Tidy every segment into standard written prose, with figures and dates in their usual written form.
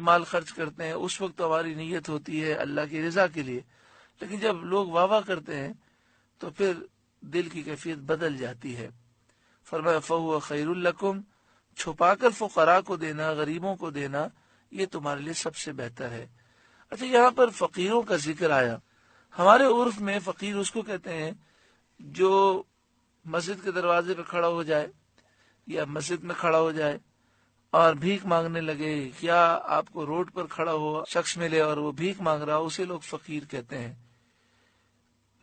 مال خرچ کرتے ہیں اس وقت ہماری نیت ہوتی ہے اللہ کی رضا کے لیے، لیکن جب لوگ واہ واہ کرتے ہیں تو پھر دل کی کیفیت بدل جاتی ہے۔ فرمایا فَهُوَ خَيْرٌ لَكُمْ، چھپا کر فقراء کو دینا، غریبوں کو دینا، یہ تمہارے لیے سب سے بہتر ہے۔ اچھا، یہاں پر فقیروں کا ذکر آیا۔ ہمارے عرف میں فقیر اس کو کہتے ہیں جو مسجد کے دروازے پہ کھڑا ہو جائے یا مسجد میں کھڑا ہو جائے اور بھیک مانگنے لگے، یا آپ کو روڈ پر کھڑا ہوا شخص ملے اور وہ بھیک مانگ رہا، اسے لوگ فقیر کہتے ہیں۔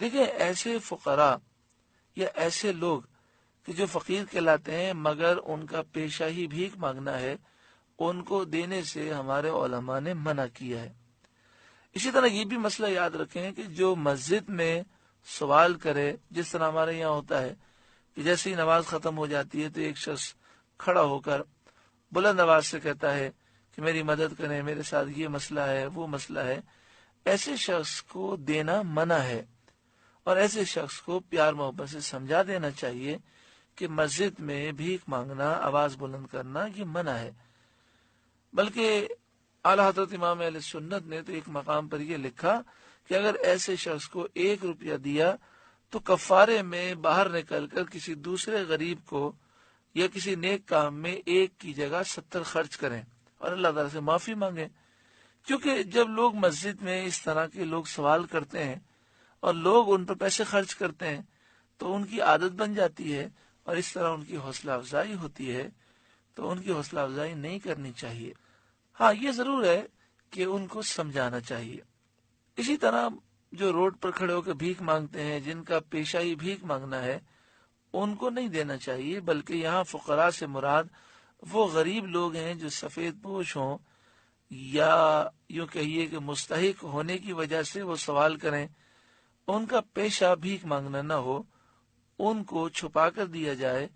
دیکھیں، ایسے فقراء یا ایسے لوگ کہ جو فقیر کہلاتے ہیں مگر ان کا پیشہ ہی بھیک مانگنا ہے، ان کو دینے سے ہمارے علماء نے منع کیا ہے۔ اسی طرح یہ بھی مسئلہ یاد رکھیں کہ جو مسجد میں سوال کرے، جس طرح ہمارے یہاں ہوتا ہے کہ جیسے ہی نماز ختم ہو جاتی ہے تو ایک شخص کھڑا ہو کر بلند آواز سے کہتا ہے کہ میری مدد کریں، میرے ساتھ یہ مسئلہ ہے، وہ مسئلہ ہے، ایسے شخص کو دینا منع ہے، اور ایسے شخص کو پیار محبت سے سمجھا دینا چاہیے کہ مسجد میں بھیک مانگنا، آواز بلند کرنا یہ منع ہے۔ بلکہ اعلیٰ حضرت امام اہل سنت نے تو ایک مقام پر یہ لکھا کہ اگر ایسے شخص کو 1 روپیہ دیا تو کفارے میں باہر نکل کر کسی دوسرے غریب کو یا کسی نیک کام میں 1 کی جگہ 70 خرچ کریں اور اللہ تعالیٰ سے معافی مانگیں۔ کیونکہ جب لوگ مسجد میں اس طرح کے لوگ سوال کرتے ہیں اور لوگ ان پر پیسے خرچ کرتے ہیں تو ان کی عادت بن جاتی ہے اور اس طرح ان کی حوصلہ افزائی ہوتی ہے، تو ان کی حوصلہ افزائی نہیں کرنی چاہیے۔ ہاں، یہ ضرور ہے کہ ان کو سمجھانا چاہیے۔ اسی طرح جو روڈ پر کھڑے ہو کے بھیک مانگتے ہیں، جن کا پیشہ ہی بھیک مانگنا ہے، ان کو نہیں دینا چاہیے، بلکہ یہاں فقراء سے مراد وہ غریب لوگ ہیں جو سفید پوش ہوں یا یوں کہیے کہ مستحق ہونے کی وجہ سے وہ سوال کریں، ان کا پیشہ بھیک مانگنا نہ ہو، ان کو چھپا کر دیا جائے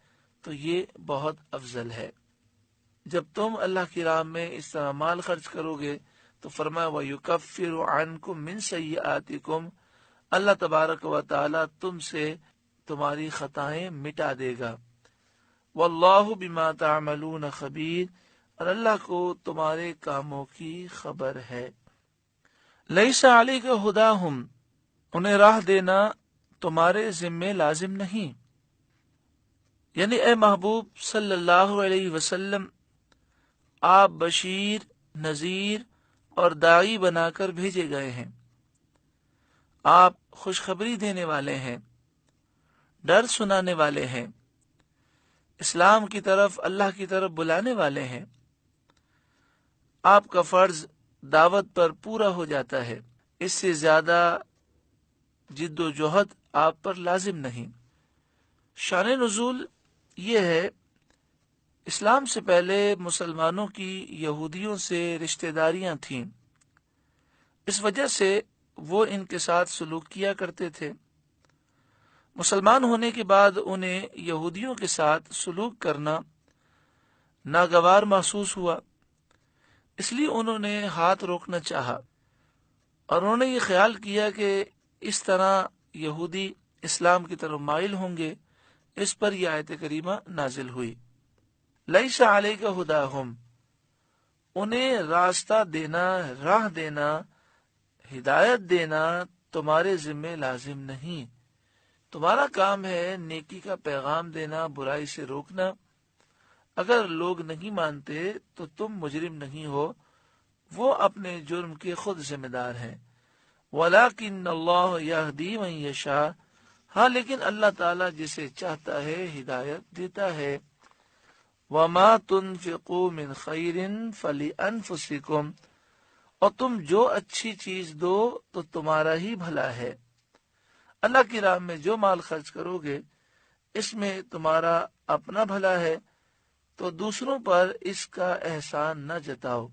تو یہ بہت افضل ہے۔ جب تم اللہ کی راہ میں اس طرح مال خرچ کرو گے تو فرمایا وَيُكَفِّرُ عَنْكُم مِّن سَيِّئَاتِكُمْ، اللہ تبارک و تعالی تم سے تمہاری خطائیں مٹا دے گا۔ وَاللَّهُ بِمَا تَعْمَلُونَ خَبِيرٌ، اور اللہ کو تمہارے کاموں کی خبر ہے۔ لَيْسَ عَلَيْكَ هُدَاهُمْ، انہیں راہ دینا تمہارے ذمے لازم نہیں، یعنی اے محبوب صلی اللہ علیہ وسلم، آپ بشیر، نذیر اور داعی بنا کر بھیجے گئے ہیں، آپ خوشخبری دینے والے ہیں، ڈر سنانے والے ہیں، اسلام کی طرف، اللہ کی طرف بلانے والے ہیں۔ آپ کا فرض دعوت پر پورا ہو جاتا ہے، اس سے زیادہ جد و جہد آپ پر لازم نہیں۔ شان نزول یہ ہے، اسلام سے پہلے مسلمانوں کی یہودیوں سے رشتہ داریاں تھیں، اس وجہ سے وہ ان کے ساتھ سلوک کیا کرتے تھے۔ مسلمان ہونے کے بعد انہیں یہودیوں کے ساتھ سلوک کرنا ناگوار محسوس ہوا، اس لیے انہوں نے ہاتھ روکنا چاہا، اور انہوں نے یہ خیال کیا کہ اس طرح یہودی اسلام کی طرف مائل ہوں گے۔ اس پر یہ آیت کریمہ نازل ہوئی، لیس علیک ہداہم، انہیں راستہ دینا، راہ دینا، ہدایت دینا تمہارے ذمہ لازم نہیں۔ تمہارا کام ہے نیکی کا پیغام دینا، برائی سے روکنا۔ اگر لوگ نہیں مانتے تو تم مجرم نہیں ہو، وہ اپنے جرم کے خود ذمہ دار ہیں۔ وَلَكِنَّ اللَّهَ يَهْدِي مَن يَشَاءُ، ہاں لیکن اللہ تعالیٰ جسے چاہتا ہے ہدایت دیتا ہے۔ وَمَا تُنْفِقُوا مِنْ خَيْرٍ فَلِأَنفُسِكُمْ، اور تم جو اچھی چیز دو تو تمہارا ہی بھلا ہے۔ اللہ کی راہ میں جو مال خرچ کرو گے اس میں تمہارا اپنا بھلا ہے، تو دوسروں پر اس کا احسان نہ جتاؤ۔